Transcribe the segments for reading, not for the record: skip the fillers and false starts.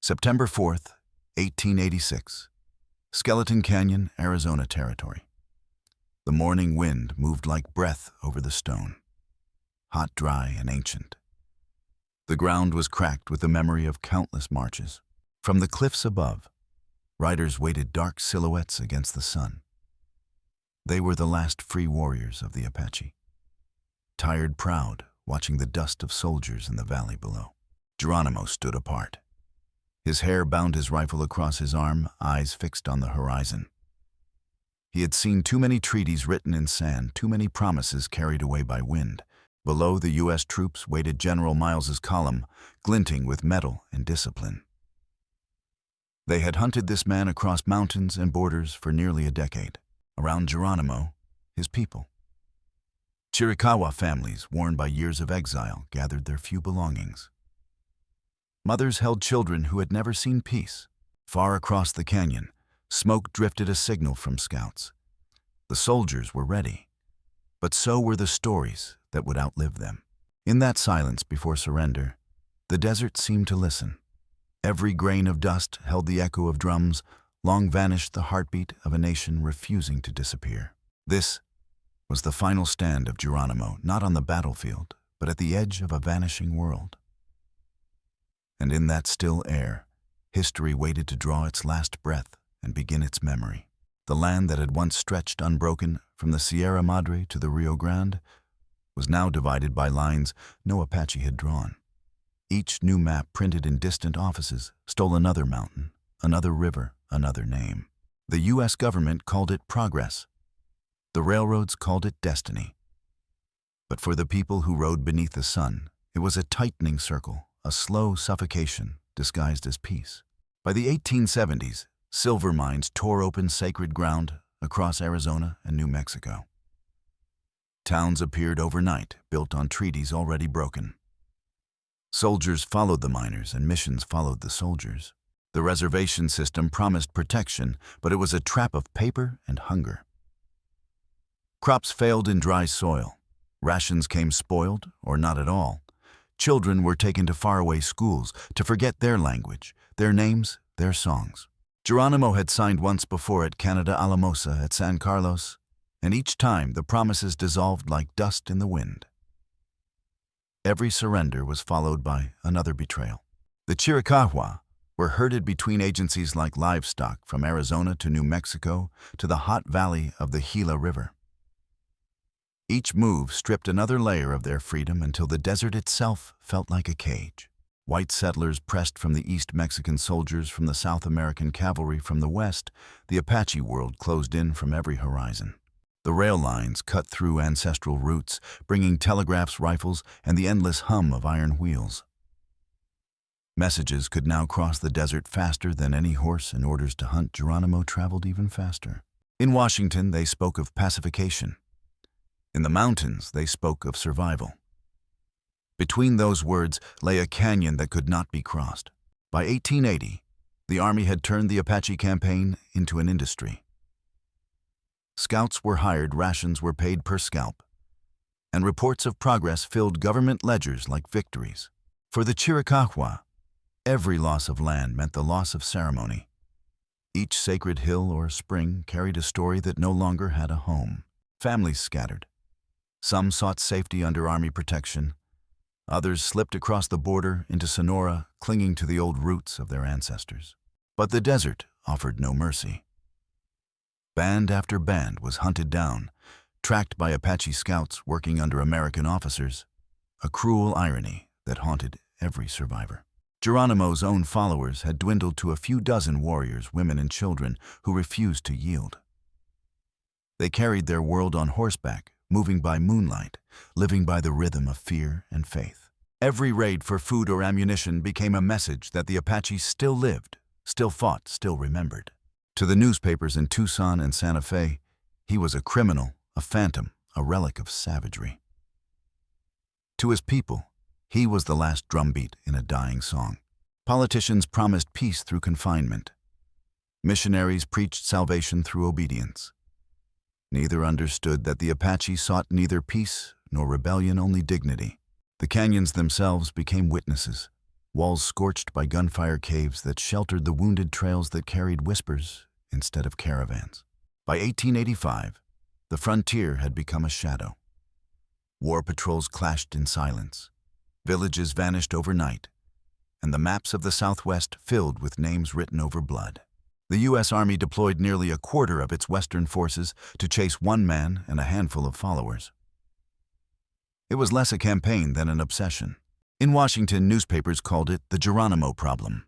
September 4th, 1886. Skeleton Canyon, Arizona Territory. The morning wind moved like breath over the stone, hot, dry, and ancient. The ground was cracked with the memory of countless marches. From the cliffs above, riders waited dark silhouettes against the sun. They were the last free warriors of the Apache, tired, proud, watching the dust of soldiers in the valley below. Geronimo stood apart. His hair bound his rifle across his arm, eyes fixed on the horizon. He had seen too many treaties written in sand, too many promises carried away by wind. Below, the U.S. troops waited General Miles's column, glinting with mettle and discipline. They had hunted this man across mountains and borders for nearly a decade. Around Geronimo, his people. Chiricahua families, worn by years of exile, gathered their few belongings. Mothers held children who had never seen peace. Far across the canyon, smoke drifted a signal from scouts. The soldiers were ready, but so were the stories that would outlive them. In that silence before surrender, the desert seemed to listen. Every grain of dust held the echo of drums, long vanished the heartbeat of a nation refusing to disappear. This was the final stand of Geronimo, not on the battlefield, but at the edge of a vanishing world. And in that still air, history waited to draw its last breath and begin its memory. The land that had once stretched unbroken from the Sierra Madre to the Rio Grande was now divided by lines no Apache had drawn. Each new map printed in distant offices stole another mountain, another river, another name. The U.S. government called it progress. The railroads called it destiny. But for the people who rode beneath the sun, it was a tightening circle, a slow suffocation disguised as peace. By the 1870s, silver mines tore open sacred ground across Arizona and New Mexico. Towns appeared overnight, built on treaties already broken. Soldiers followed the miners and missions followed the soldiers. The reservation system promised protection, but it was a trap of paper and hunger. Crops failed in dry soil. Rations came spoiled or not at all. Children were taken to faraway schools to forget their language, their names, their songs. Geronimo had signed once before at Canada Alamosa at San Carlos, and each time the promises dissolved like dust in the wind. Every surrender was followed by another betrayal. The Chiricahua were herded between agencies like livestock from Arizona to New Mexico to the hot valley of the Gila River. Each move stripped another layer of their freedom until the desert itself felt like a cage. White settlers pressed from the East Mexican soldiers, from the South American cavalry from the West, the Apache world closed in from every horizon. The rail lines cut through ancestral roots, bringing telegraphs, rifles, and the endless hum of iron wheels. Messages could now cross the desert faster than any horse, and orders to hunt Geronimo traveled even faster. In Washington, they spoke of pacification. In the mountains, they spoke of survival. Between those words lay a canyon that could not be crossed. By 1880, the Army had turned the Apache campaign into an industry. Scouts were hired, rations were paid per scalp, and reports of progress filled government ledgers like victories. For the Chiricahua, every loss of land meant the loss of ceremony. Each sacred hill or spring carried a story that no longer had a home. Families scattered. Some sought safety under Army protection. Others slipped across the border into Sonora, clinging to the old roots of their ancestors. But the desert offered no mercy. Band after band was hunted down, tracked by Apache scouts working under American officers, a cruel irony that haunted every survivor. Geronimo's own followers had dwindled to a few dozen warriors, women and children, who refused to yield. They carried their world on horseback, moving by moonlight, living by the rhythm of fear and faith. Every raid for food or ammunition became a message that the Apache still lived, still fought, still remembered. To the newspapers in Tucson and Santa Fe, he was a criminal, a phantom, a relic of savagery. To his people, he was the last drumbeat in a dying song. Politicians promised peace through confinement. Missionaries preached salvation through obedience. Neither understood that the Apache sought neither peace nor rebellion, only dignity. The canyons themselves became witnesses, walls scorched by gunfire, caves that sheltered the wounded, trails that carried whispers instead of caravans. By 1885, the frontier had become a shadow. War patrols clashed in silence. Villages vanished overnight, and the maps of the Southwest filled with names written over blood. The U.S. Army deployed nearly a quarter of its Western forces to chase one man and a handful of followers. It was less a campaign than an obsession. In Washington, newspapers called it the Geronimo problem.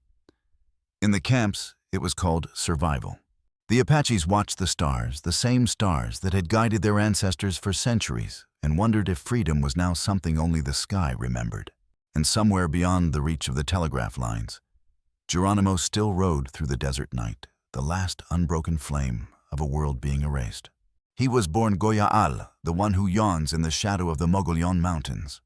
In the camps, it was called survival. The Apaches watched the stars, the same stars that had guided their ancestors for centuries, and wondered if freedom was now something only the sky remembered. And somewhere beyond the reach of the telegraph lines, Geronimo still rode through the desert night, the last unbroken flame of a world being erased. He was born Goya'al, the one who yawns in the shadow of the Mogollon Mountains.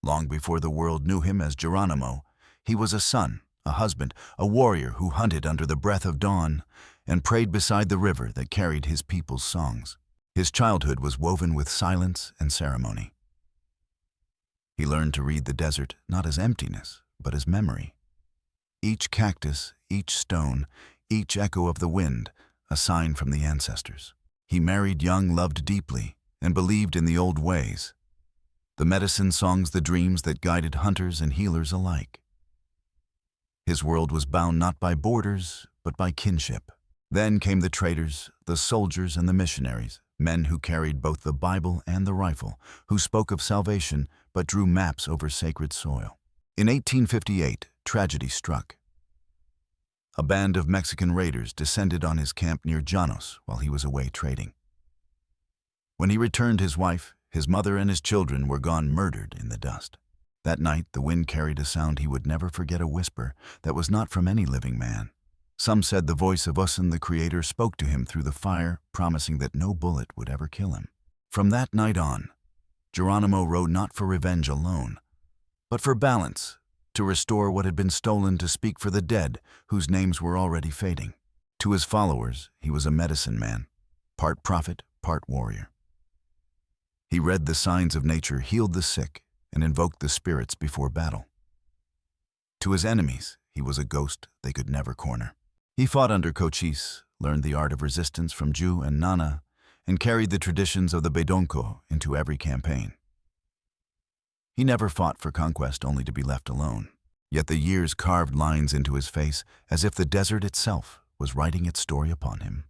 Long before the world knew him as Geronimo, he was a son, a husband, a warrior who hunted under the breath of dawn and prayed beside the river that carried his people's songs. His childhood was woven with silence and ceremony. He learned to read the desert not as emptiness, but as memory. Each cactus, each stone, each echo of the wind, a sign from the ancestors. He married young, loved deeply, and believed in the old ways. The medicine songs, the dreams that guided hunters and healers alike. His world was bound not by borders, but by kinship. Then came the traders, the soldiers, and the missionaries, men who carried both the Bible and the rifle, who spoke of salvation but drew maps over sacred soil. In 1858, tragedy struck. A band of Mexican raiders descended on his camp near Llanos while he was away trading. When he returned, his wife, his mother, and his children were gone, murdered in the dust. That night, the wind carried a sound he would never forget, a whisper that was not from any living man. Some said the voice of Usan, the Creator, spoke to him through the fire, promising that no bullet would ever kill him. From that night on, Geronimo rode not for revenge alone, but for balance, to restore what had been stolen, to speak for the dead whose names were already fading. To his followers, he was a medicine man, part prophet, part warrior. He read the signs of nature, healed the sick, and invoked the spirits before battle. To his enemies, he was a ghost they could never corner. He fought under Cochise, learned the art of resistance from Jew and Nana, and carried the traditions of the Bedonko into every campaign. He never fought for conquest only to be left alone. Yet the years carved lines into his face as if the desert itself was writing its story upon him.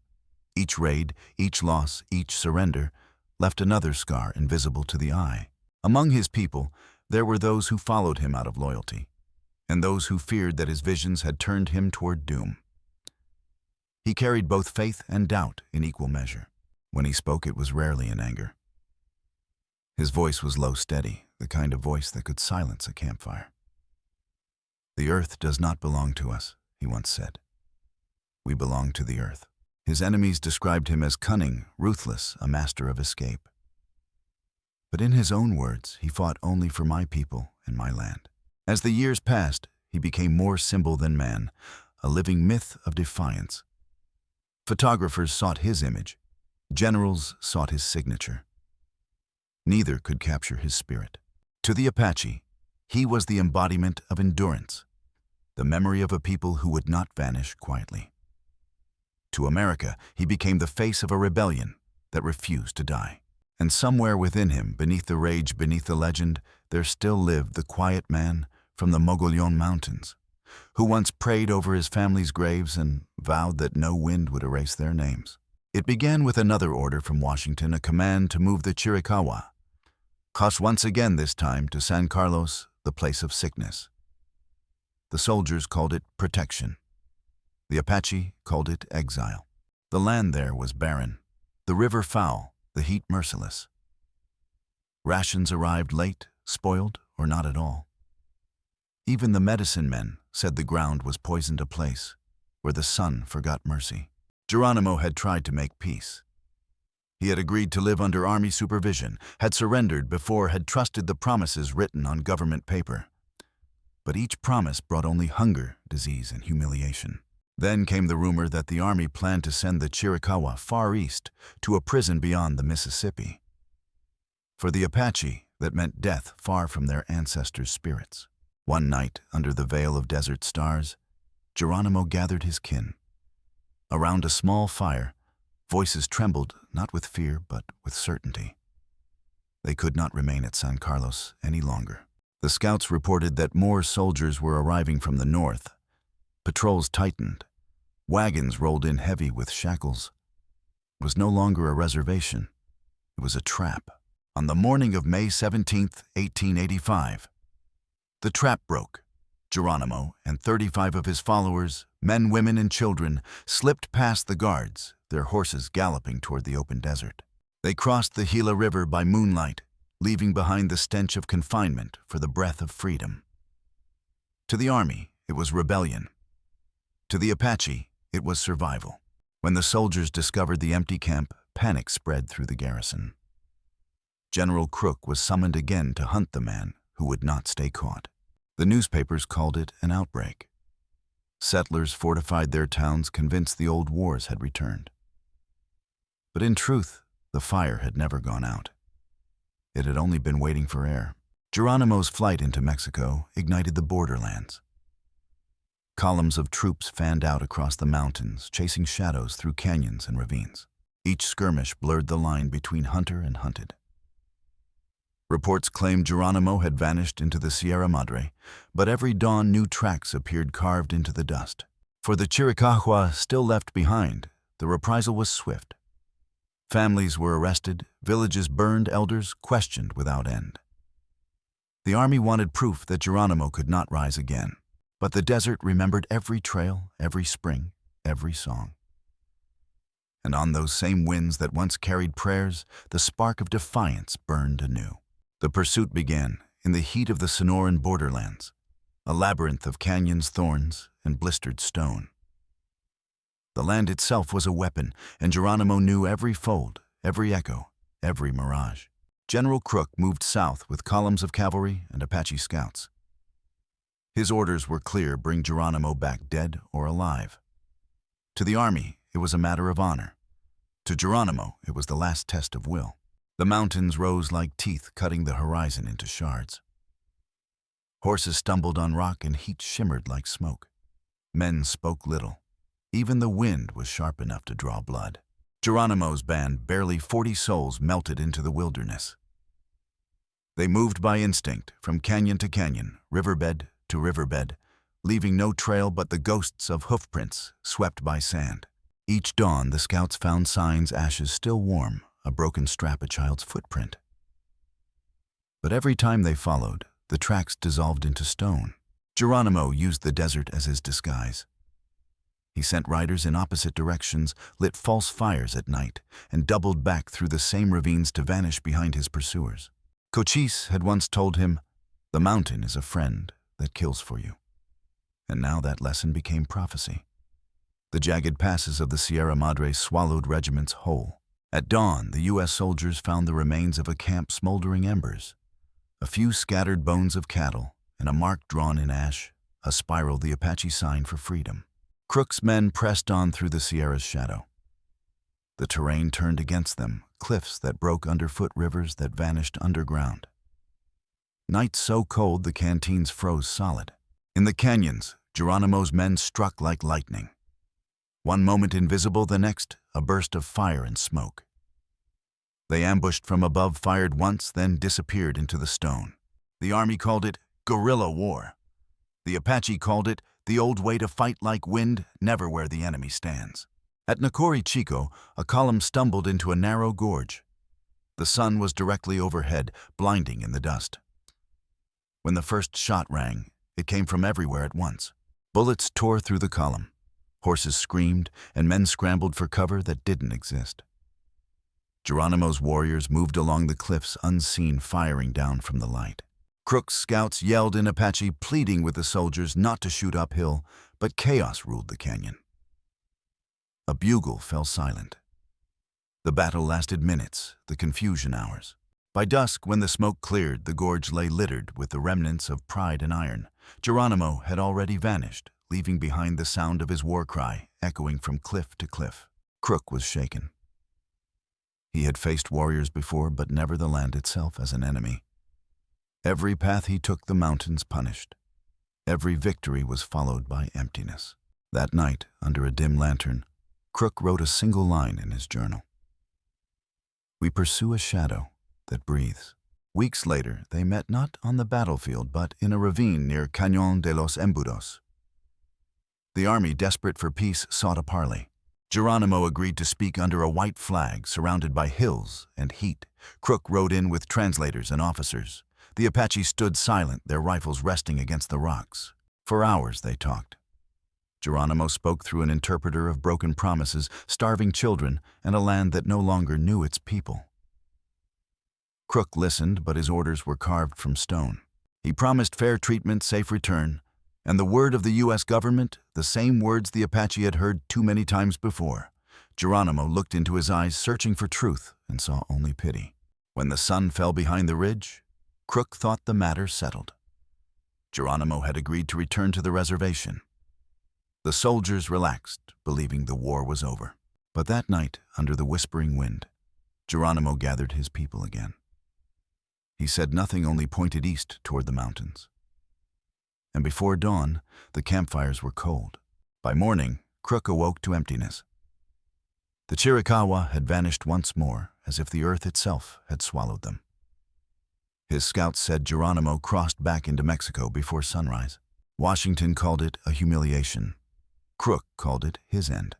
Each raid, each loss, each surrender left another scar invisible to the eye. Among his people, there were those who followed him out of loyalty, and those who feared that his visions had turned him toward doom. He carried both faith and doubt in equal measure. When he spoke, it was rarely in anger. His voice was low, steady, the kind of voice that could silence a campfire. "The earth does not belong to us," he once said. "We belong to the earth." His enemies described him as cunning, ruthless, a master of escape. But in his own words, he fought only for my people and my land. As the years passed, he became more symbol than man, a living myth of defiance. Photographers sought his image. Generals sought his signature. Neither could capture his spirit. To the Apache, he was the embodiment of endurance, the memory of a people who would not vanish quietly. To America, he became the face of a rebellion that refused to die. And somewhere within him, beneath the rage, beneath the legend, there still lived the quiet man from the Mogollon Mountains, who once prayed over his family's graves and vowed that no wind would erase their names. It began with another order from Washington, a command to move the Chiricahua, cross once again, this time to San Carlos, the place of sickness. The soldiers called it protection. The Apache called it exile. The land there was barren, the river foul, the heat merciless. Rations arrived late, spoiled, or not at all. Even the medicine men said the ground was poisoned, a place where the sun forgot mercy. Geronimo had tried to make peace. He had agreed to live under army supervision, had surrendered before, had trusted the promises written on government paper. But each promise brought only hunger, disease, and humiliation. Then came the rumor that the army planned to send the Chiricahua far east to a prison beyond the Mississippi. For the Apache, that meant death far from their ancestors' spirits. One night, under the veil of desert stars, Geronimo gathered his kin. Around a small fire, voices trembled not with fear but with certainty. They could not remain at San Carlos any longer. The scouts reported that more soldiers were arriving from the north. Patrols tightened. Wagons rolled in heavy with shackles. It was no longer a reservation. It was a trap. On the morning of May 17, 1885, the trap broke. Geronimo and 35 of his followers, men, women, and children, slipped past the guards, their horses galloping toward the open desert. They crossed the Gila River by moonlight, leaving behind the stench of confinement for the breath of freedom. To the army, it was rebellion. To the Apache, it was survival. When the soldiers discovered the empty camp, panic spread through the garrison. General Crook was summoned again to hunt the man who would not stay caught. The newspapers called it an outbreak. Settlers fortified their towns, convinced the old wars had returned. But in truth, the fire had never gone out. It had only been waiting for air. Geronimo's flight into Mexico ignited the borderlands. Columns of troops fanned out across the mountains, chasing shadows through canyons and ravines. Each skirmish blurred the line between hunter and hunted. Reports claimed Geronimo had vanished into the Sierra Madre, but every dawn new tracks appeared carved into the dust. For the Chiricahua still left behind, the reprisal was swift. Families were arrested, villages burned, elders questioned without end. The army wanted proof that Geronimo could not rise again, but the desert remembered every trail, every spring, every song. And on those same winds that once carried prayers, the spark of defiance burned anew. The pursuit began in the heat of the Sonoran borderlands, a labyrinth of canyons, thorns, and blistered stone. The land itself was a weapon, and Geronimo knew every fold, every echo, every mirage. General Crook moved south with columns of cavalry and Apache scouts. His orders were clear: bring Geronimo back dead or alive. To the army, it was a matter of honor. To Geronimo, it was the last test of will. The mountains rose like teeth, cutting the horizon into shards. Horses stumbled on rock and heat shimmered like smoke. Men spoke little. Even the wind was sharp enough to draw blood. Geronimo's band, barely 40 souls, melted into the wilderness. They moved by instinct, from canyon to canyon, riverbed to riverbed, leaving no trail but the ghosts of hoofprints swept by sand. Each dawn, the scouts found signs, ashes still warm, a broken strap, a child's footprint. But every time they followed, the tracks dissolved into stone. Geronimo used the desert as his disguise. He sent riders in opposite directions, lit false fires at night, and doubled back through the same ravines to vanish behind his pursuers. Cochise had once told him, "The mountain is a friend that kills for you." And now that lesson became prophecy. The jagged passes of the Sierra Madre swallowed regiments whole. At dawn, the U.S. soldiers found the remains of a camp smoldering embers, a few scattered bones of cattle, and a mark drawn in ash, a spiral, the Apache sign for freedom. Crook's men pressed on through the Sierra's shadow. The terrain turned against them, cliffs that broke underfoot, rivers that vanished underground. Nights so cold the canteens froze solid. In the canyons, Geronimo's men struck like lightning. One moment invisible, the next a burst of fire and smoke. They ambushed from above, fired once, then disappeared into the stone. The army called it guerrilla war. The Apache called it the old way to fight, like wind, never where the enemy stands. At Nacori Chico, a column stumbled into a narrow gorge. The sun was directly overhead, blinding in the dust. When the first shot rang, it came from everywhere at once. Bullets tore through the column. Horses screamed, and men scrambled for cover that didn't exist. Geronimo's warriors moved along the cliffs unseen, firing down from the light. Crook's scouts yelled in Apache, pleading with the soldiers not to shoot uphill, but chaos ruled the canyon. A bugle fell silent. The battle lasted minutes, the confusion hours. By dusk, when the smoke cleared, the gorge lay littered with the remnants of pride and iron. Geronimo had already vanished, leaving behind the sound of his war cry, echoing from cliff to cliff. Crook was shaken. He had faced warriors before, but never the land itself as an enemy. Every path he took, the mountains punished. Every victory was followed by emptiness. That night, under a dim lantern, Crook wrote a single line in his journal. "We pursue a shadow that breathes." Weeks later, they met not on the battlefield but in a ravine near Cañón de los Embudos. The army, desperate for peace, sought a parley. Geronimo agreed to speak under a white flag surrounded by hills and heat. Crook rode in with translators and officers. The Apache stood silent, their rifles resting against the rocks. For hours they talked. Geronimo spoke through an interpreter of broken promises, starving children, and a land that no longer knew its people. Crook listened, but his orders were carved from stone. He promised fair treatment, safe return, and the word of the U.S. government, the same words the Apache had heard too many times before. Geronimo looked into his eyes, searching for truth, and saw only pity. When the sun fell behind the ridge, Crook thought the matter settled. Geronimo had agreed to return to the reservation. The soldiers relaxed, believing the war was over. But that night, under the whispering wind, Geronimo gathered his people again. He said nothing, only pointed east toward the mountains. And before dawn, the campfires were cold. By morning, Crook awoke to emptiness. The Chiricahua had vanished once more, as if the earth itself had swallowed them. His scouts said Geronimo crossed back into Mexico before sunrise. Washington called it a humiliation. Crook called it his end.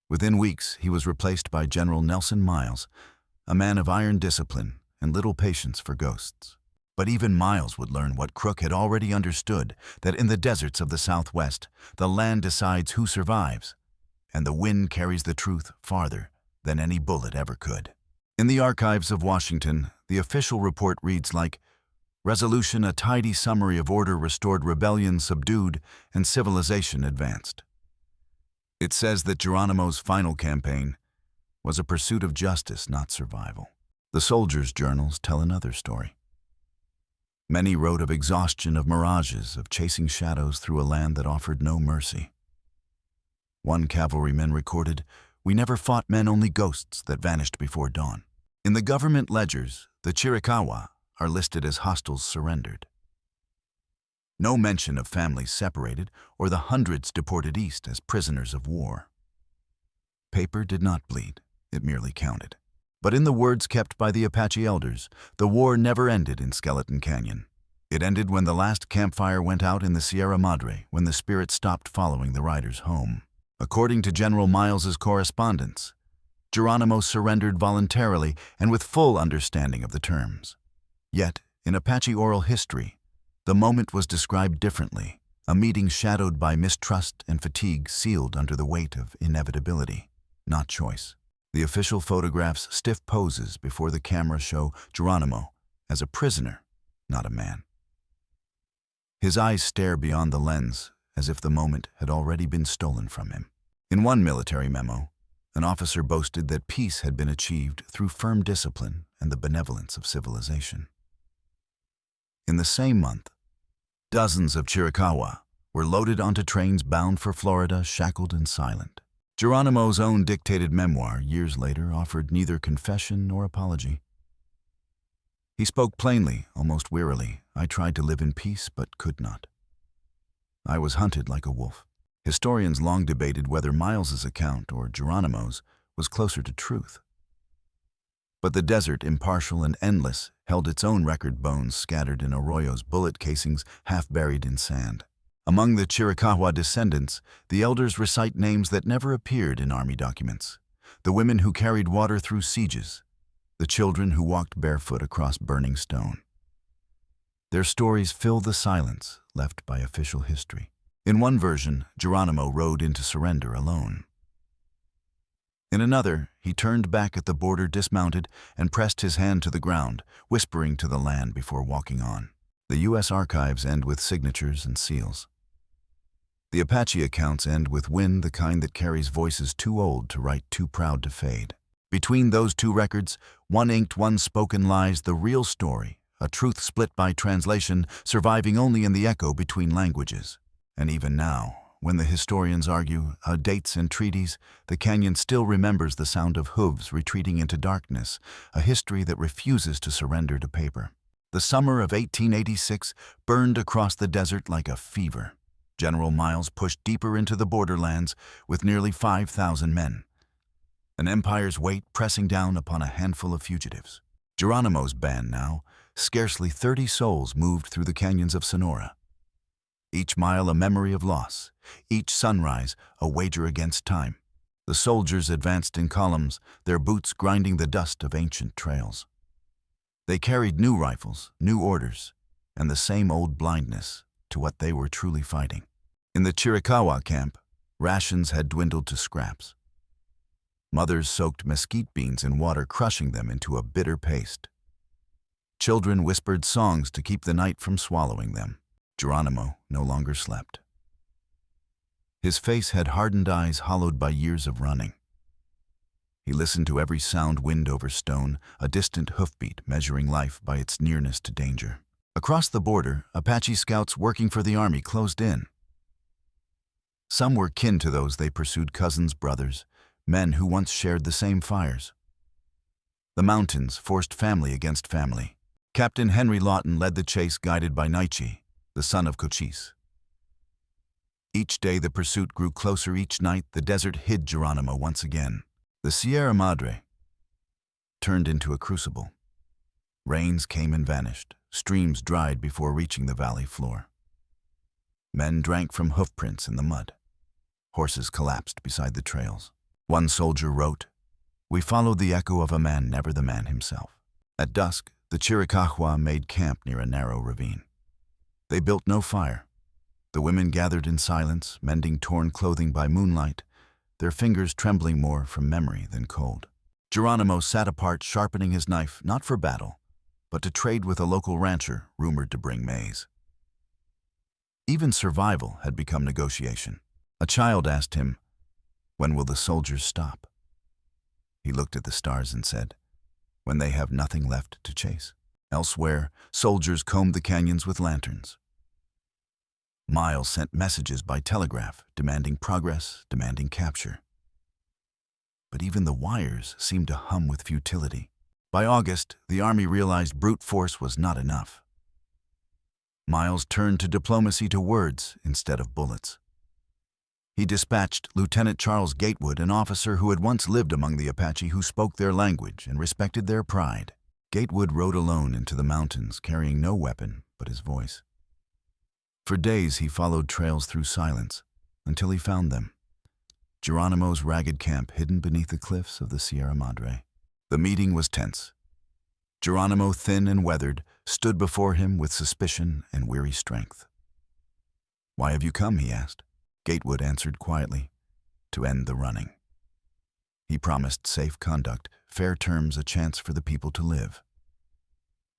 Within weeks, he was replaced by General Nelson Miles, a man of iron discipline and little patience for ghosts. But even Miles would learn what Crook had already understood, that in the deserts of the Southwest, the land decides who survives, and the wind carries the truth farther than any bullet ever could. In the archives of Washington, the official report reads like, "Resolution, a tidy summary of order restored, rebellion subdued, and civilization advanced." It says that Geronimo's final campaign was a pursuit of justice, not survival. The soldiers' journals tell another story. Many wrote of exhaustion, of mirages, of chasing shadows through a land that offered no mercy. One cavalryman recorded, "We never fought men, only ghosts that vanished before dawn." In the government ledgers, the Chiricahua are listed as hostiles surrendered. No mention of families separated or the hundreds deported east as prisoners of war. Paper did not bleed, it merely counted. But in the words kept by the Apache elders, the war never ended in Skeleton Canyon. It ended when the last campfire went out in the Sierra Madre, when the spirit stopped following the riders home. According to General Miles's correspondence, Geronimo surrendered voluntarily and with full understanding of the terms. Yet, in Apache oral history, the moment was described differently, a meeting shadowed by mistrust and fatigue, sealed under the weight of inevitability, not choice. The official photographs' stiff poses before the camera show Geronimo as a prisoner, not a man. His eyes stare beyond the lens, as if the moment had already been stolen from him. In one military memo, an officer boasted that peace had been achieved through firm discipline and the benevolence of civilization. In the same month, dozens of Chiricahua were loaded onto trains bound for Florida, shackled and silent. Geronimo's own dictated memoir, years later, offered neither confession nor apology. He spoke plainly, almost wearily. "I tried to live in peace, but could not. I was hunted like a wolf." Historians long debated whether Miles's account, or Geronimo's, was closer to truth. But the desert, impartial and endless, held its own record, bones scattered in arroyos, bullet casings half buried in sand. Among the Chiricahua descendants, the elders recite names that never appeared in army documents: the women who carried water through sieges, the children who walked barefoot across burning stone. Their stories fill the silence left by official history. In one version, Geronimo rode into surrender alone. In another, he turned back at the border, dismounted, and pressed his hand to the ground, whispering to the land before walking on. The U.S. archives end with signatures and seals. The Apache accounts end with wind, the kind that carries voices too old to write, too proud to fade. Between those two records, one inked, one spoken, lies the real story, a truth split by translation, surviving only in the echo between languages. And even now, when the historians argue dates and treaties, the canyon still remembers the sound of hooves retreating into darkness, a history that refuses to surrender to paper. The summer of 1886 burned across the desert like a fever. General Miles pushed deeper into the borderlands with nearly 5,000 men, an empire's weight pressing down upon a handful of fugitives. Geronimo's band now, scarcely 30 souls moved through the canyons of Sonora. Each mile a memory of loss, each sunrise a wager against time. The soldiers advanced in columns, their boots grinding the dust of ancient trails. They carried new rifles, new orders, and the same old blindness to what they were truly fighting. In the Chiricahua camp, rations had dwindled to scraps. Mothers soaked mesquite beans in water, crushing them into a bitter paste. Children whispered songs to keep the night from swallowing them. Geronimo no longer slept. His face had hardened eyes hollowed by years of running. He listened to every sound, wind over stone, a distant hoofbeat measuring life by its nearness to danger. Across the border, Apache scouts working for the army closed in. Some were kin to those they pursued, cousins, brothers, men who once shared the same fires. The mountains forced family against family. Captain Henry Lawton led the chase, guided by Naiche, the son of Cochise. Each day the pursuit grew closer. Each night the desert hid Geronimo once again. The Sierra Madre turned into a crucible. Rains came and vanished. Streams dried before reaching the valley floor. Men drank from hoofprints in the mud. Horses collapsed beside the trails. One soldier wrote, "We followed the echo of a man, never the man himself." At dusk, the Chiricahua made camp near a narrow ravine. They built no fire. The women gathered in silence, mending torn clothing by moonlight, their fingers trembling more from memory than cold. Geronimo sat apart, sharpening his knife, not for battle, but to trade with a local rancher rumored to bring maize. Even survival had become negotiation. A child asked him, "When will the soldiers stop?" He looked at the stars and said, "When they have nothing left to chase." Elsewhere, soldiers combed the canyons with lanterns. Miles sent messages by telegraph, demanding progress, demanding capture. But even the wires seemed to hum with futility. By August, the army realized brute force was not enough. Miles turned to diplomacy, to words instead of bullets. He dispatched Lieutenant Charles Gatewood, an officer who had once lived among the Apache, who spoke their language and respected their pride. Gatewood rode alone into the mountains, carrying no weapon but his voice. For days he followed trails through silence, until he found them. Geronimo's ragged camp hidden beneath the cliffs of the Sierra Madre. The meeting was tense. Geronimo, thin and weathered, stood before him with suspicion and weary strength. "Why have you come?" he asked. Gatewood answered quietly, "To end the running." He promised safe conduct, fair terms, a chance for the people to live.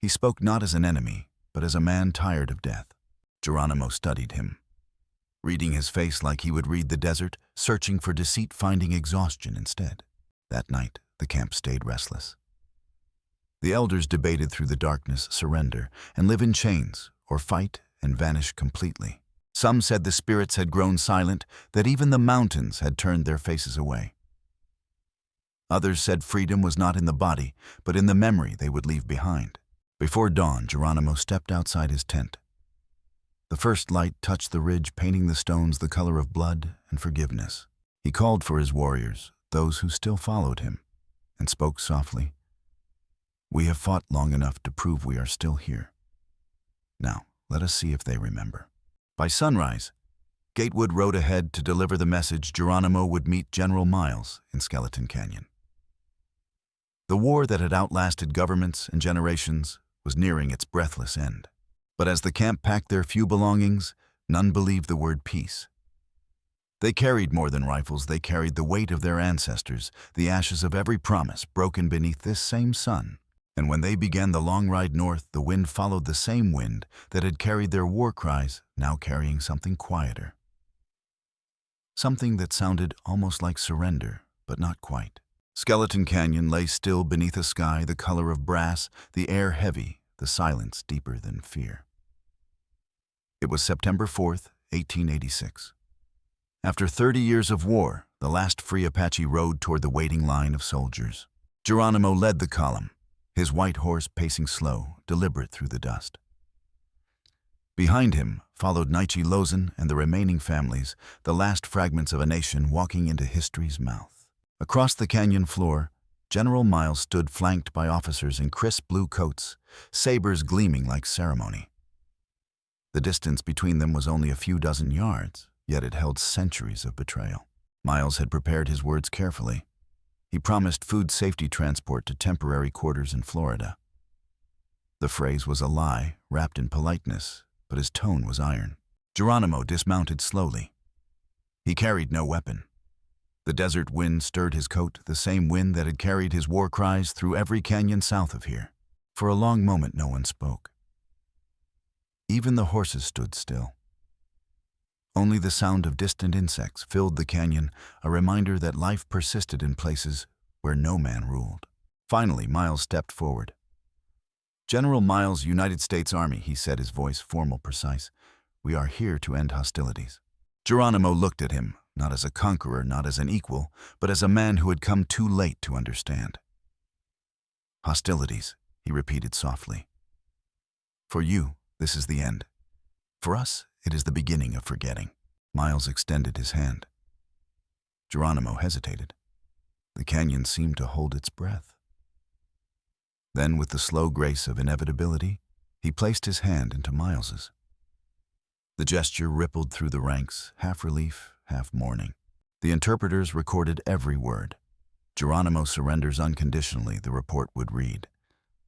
He spoke not as an enemy, but as a man tired of death. Geronimo studied him, reading his face like he would read the desert, searching for deceit, finding exhaustion instead. That night, the camp stayed restless. The elders debated through the darkness: surrender and live in chains, or fight and vanish completely. Some said the spirits had grown silent, that even the mountains had turned their faces away. Others said freedom was not in the body, but in the memory they would leave behind. Before dawn, Geronimo stepped outside his tent. The first light touched the ridge, painting the stones the color of blood and forgiveness. He called for his warriors, those who still followed him, and spoke softly. "We have fought long enough to prove we are still here. Now, let us see if they remember." By sunrise, Gatewood rode ahead to deliver the message. Geronimo would meet General Miles in Skeleton Canyon. The war that had outlasted governments and generations was nearing its breathless end. But as the camp packed their few belongings, none believed the word peace. They carried more than rifles. They carried the weight of their ancestors, the ashes of every promise broken beneath this same sun. And when they began the long ride north, the wind followed the same wind that had carried their war cries, now carrying something quieter. Something that sounded almost like surrender, but not quite. Skeleton Canyon lay still beneath a sky the color of brass, the air heavy, the silence deeper than fear. It was September 4th, 1886. After 30 years of war, the last free Apache rode toward the waiting line of soldiers. Geronimo led the column, his white horse pacing slow, deliberate through the dust. Behind him followed Naichi Lozen and the remaining families, the last fragments of a nation walking into history's mouth. Across the canyon floor, General Miles stood flanked by officers in crisp blue coats, sabers gleaming like ceremony. The distance between them was only a few dozen yards, yet it held centuries of betrayal. Miles had prepared his words carefully. He promised food safety transport to temporary quarters in Florida. The phrase was a lie, wrapped in politeness, but his tone was iron. Geronimo dismounted slowly. He carried no weapon. The desert wind stirred his coat, the same wind that had carried his war cries through every canyon south of here. For a long moment no one spoke. Even the horses stood still. Only the sound of distant insects filled the canyon, a reminder that life persisted in places where no man ruled. Finally, Miles stepped forward. "General Miles, United States Army," he said, his voice formal, precise. "We are here to end hostilities." Geronimo looked at him, not as a conqueror, not as an equal, but as a man who had come too late to understand. "Hostilities," he repeated softly. "For you, this is the end. For us, it is the beginning of forgetting." Miles extended his hand. Geronimo hesitated. The canyon seemed to hold its breath. Then, with the slow grace of inevitability, he placed his hand into Miles's. The gesture rippled through the ranks, half relief, half mourning. The interpreters recorded every word. "Geronimo surrenders unconditionally," the report would read.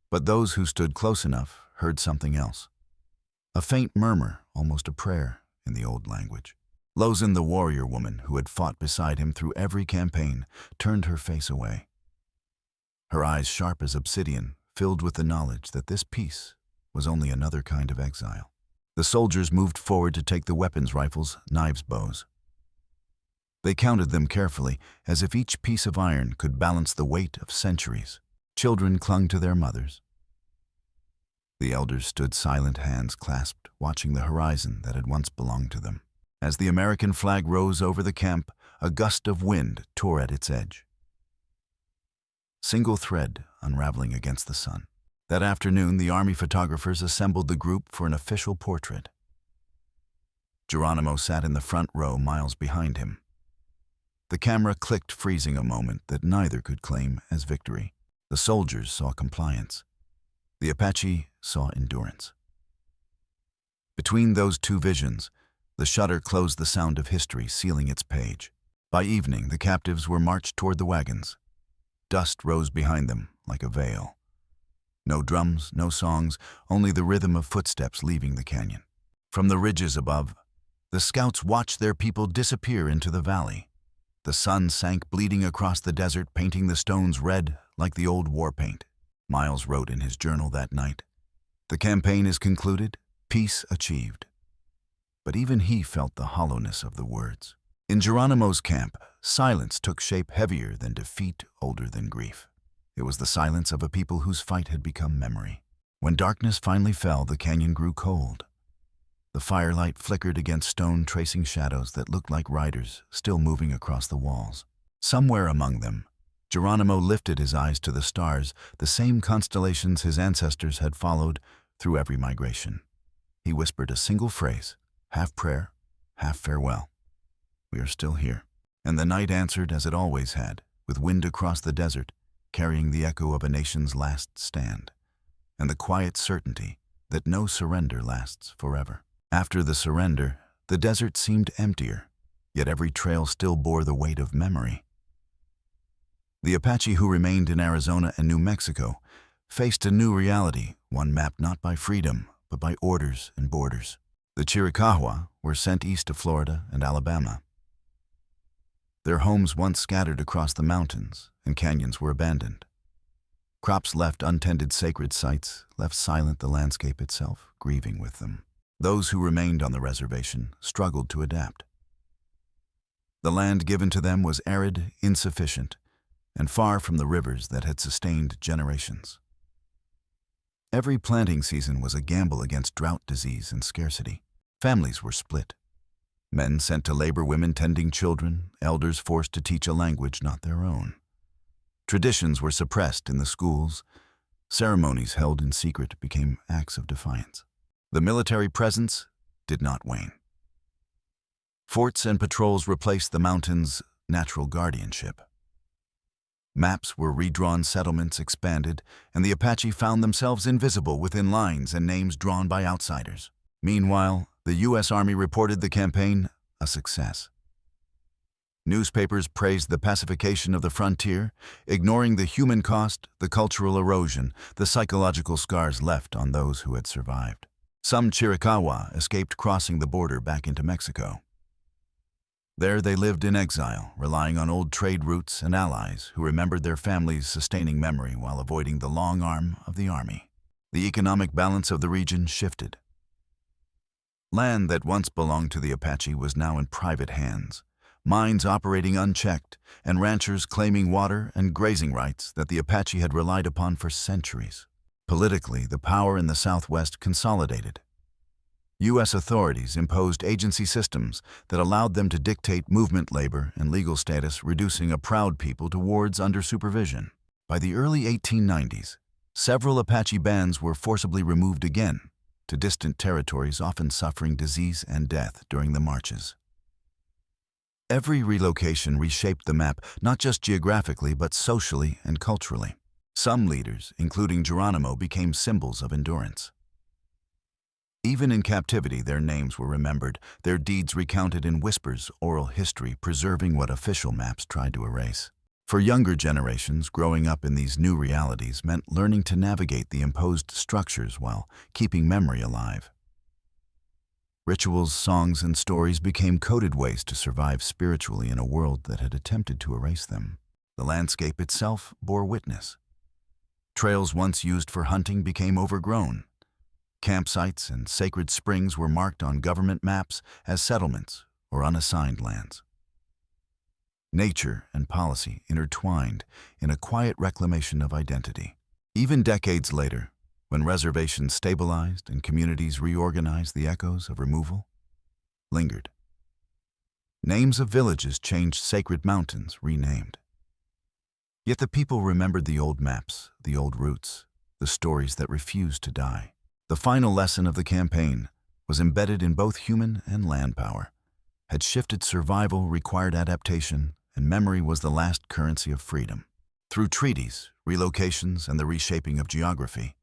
But those who stood close enough heard something else. A faint murmur, almost a prayer, in the old language. Lozen, the warrior woman who had fought beside him through every campaign, turned her face away. Her eyes, sharp as obsidian, filled with the knowledge that this peace was only another kind of exile. The soldiers moved forward to take the weapons, rifles, knives, bows. They counted them carefully, as if each piece of iron could balance the weight of centuries. Children clung to their mothers. The elders stood silent, hands clasped, watching the horizon that had once belonged to them. As the American flag rose over the camp, a gust of wind tore at its edge. Single thread unraveling against the sun. That afternoon, the Army photographers assembled the group for an official portrait. Geronimo sat in the front row, Miles behind him. The camera clicked, freezing a moment that neither could claim as victory. The soldiers saw compliance. The Apache saw endurance. Between those two visions, the shutter closed the sound of history, sealing its page. By evening, the captives were marched toward the wagons. Dust rose behind them like a veil. No drums, no songs, only the rhythm of footsteps leaving the canyon. From the ridges above, the scouts watched their people disappear into the valley. The sun sank bleeding across the desert, painting the stones red like the old war paint. Miles wrote in his journal that night, "The campaign is concluded, peace achieved." But even he felt the hollowness of the words. In Geronimo's camp, silence took shape, heavier than defeat, older than grief. It was the silence of a people whose fight had become memory. When darkness finally fell, the canyon grew cold. The firelight flickered against stone, tracing shadows that looked like riders still moving across the walls. Somewhere among them, Geronimo lifted his eyes to the stars, the same constellations his ancestors had followed through every migration. He whispered a single phrase, half prayer, half farewell. "We are still here." And the night answered as it always had, with wind across the desert, carrying the echo of a nation's last stand, and the quiet certainty that no surrender lasts forever. After the surrender, the desert seemed emptier, yet every trail still bore the weight of memory. The Apache who remained in Arizona and New Mexico faced a new reality, one mapped not by freedom, but by orders and borders. The Chiricahua were sent east to Florida and Alabama. Their homes once scattered across the mountains, and canyons were abandoned. Crops left untended, sacred sites left silent, the landscape itself grieving with them. Those who remained on the reservation struggled to adapt. The land given to them was arid, insufficient, and far from the rivers that had sustained generations. Every planting season was a gamble against drought, disease, and scarcity. Families were split. Men sent to labor, women tending children, elders forced to teach a language not their own. Traditions were suppressed in the schools. Ceremonies held in secret became acts of defiance. The military presence did not wane. Forts and patrols replaced the mountains' natural guardianship. Maps were redrawn, settlements expanded, and the Apache found themselves invisible within lines and names drawn by outsiders. Meanwhile, the U.S. Army reported the campaign a success. Newspapers praised the pacification of the frontier, ignoring the human cost, the cultural erosion, the psychological scars left on those who had survived. Some Chiricahua escaped crossing the border back into Mexico. There they lived in exile, relying on old trade routes and allies who remembered their families' sustaining memory while avoiding the long arm of the army. The economic balance of the region shifted. Land that once belonged to the Apache was now in private hands, mines operating unchecked, and ranchers claiming water and grazing rights that the Apache had relied upon for centuries. Politically, the power in the Southwest consolidated. U.S. authorities imposed agency systems that allowed them to dictate movement labor and legal status, reducing a proud people to wards under supervision. By the early 1890s, several Apache bands were forcibly removed again to distant territories, often suffering disease and death during the marches. Every relocation reshaped the map, not just geographically but socially and culturally. Some leaders, including Geronimo, became symbols of endurance. Even in captivity, their names were remembered, their deeds recounted in whispers, oral history preserving what official maps tried to erase. For younger generations, growing up in these new realities meant learning to navigate the imposed structures while keeping memory alive. Rituals, songs, and stories became coded ways to survive spiritually in a world that had attempted to erase them. The landscape itself bore witness. Trails once used for hunting became overgrown. Campsites and sacred springs were marked on government maps as settlements or unassigned lands. Nature and policy intertwined in a quiet reclamation of identity. Even decades later, when reservations stabilized and communities reorganized, the echoes of removal lingered. Names of villages changed, sacred mountains renamed. Yet the people remembered the old maps, the old routes, the stories that refused to die. The final lesson of the campaign was embedded in both human and land power. Had shifted, survival required adaptation, and memory was the last currency of freedom. Through treaties, relocations, and the reshaping of geography,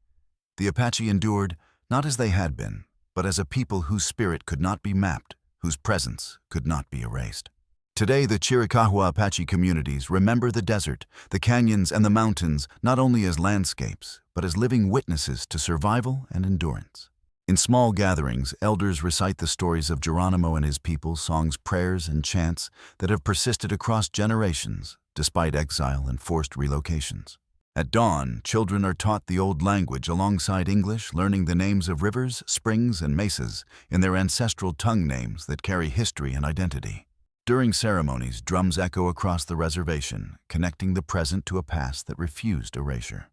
the Apache endured not as they had been, but as a people whose spirit could not be mapped, whose presence could not be erased. Today, the Chiricahua Apache communities remember the desert, the canyons, and the mountains not only as landscapes, but as living witnesses to survival and endurance. In small gatherings, elders recite the stories of Geronimo and his people, songs, prayers, and chants that have persisted across generations, despite exile and forced relocations. At dawn, children are taught the old language alongside English, learning the names of rivers, springs, and mesas in their ancestral tongue names that carry history and identity. During ceremonies, drums echo across the reservation, connecting the present to a past that refused erasure.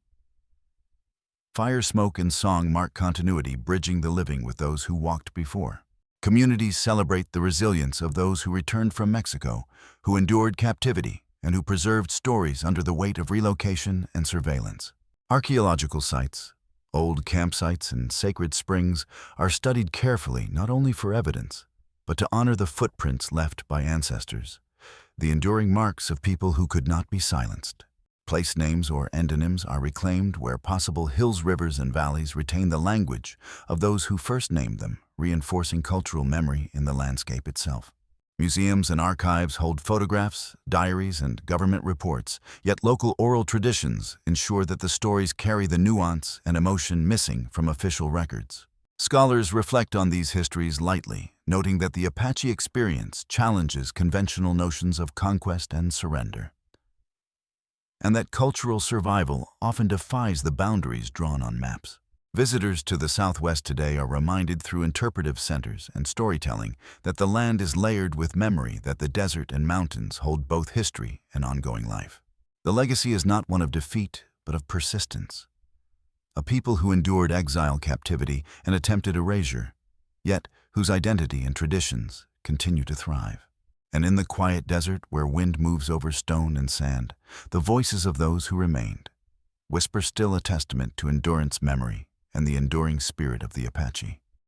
Fire, smoke, and song mark continuity, bridging the living with those who walked before. Communities celebrate the resilience of those who returned from Mexico, who endured captivity, and who preserved stories under the weight of relocation and surveillance. Archaeological sites, old campsites, and sacred springs are studied carefully not only for evidence, but to honor the footprints left by ancestors, the enduring marks of people who could not be silenced. Place names or endonyms are reclaimed where possible. Hills, rivers, and valleys retain the language of those who first named them, reinforcing cultural memory in the landscape itself. Museums and archives hold photographs, diaries, and government reports, yet local oral traditions ensure that the stories carry the nuance and emotion missing from official records. Scholars reflect on these histories lightly, noting that the Apache experience challenges conventional notions of conquest and surrender, and that cultural survival often defies the boundaries drawn on maps. Visitors to the Southwest today are reminded through interpretive centers and storytelling that the land is layered with memory, that the desert and mountains hold both history and ongoing life. The legacy is not one of defeat, but of persistence. A people who endured exile, captivity, and attempted erasure, yet whose identity and traditions continue to thrive. And in the quiet desert where wind moves over stone and sand, the voices of those who remained whisper still a testament to endurance memory and the enduring spirit of the Apache.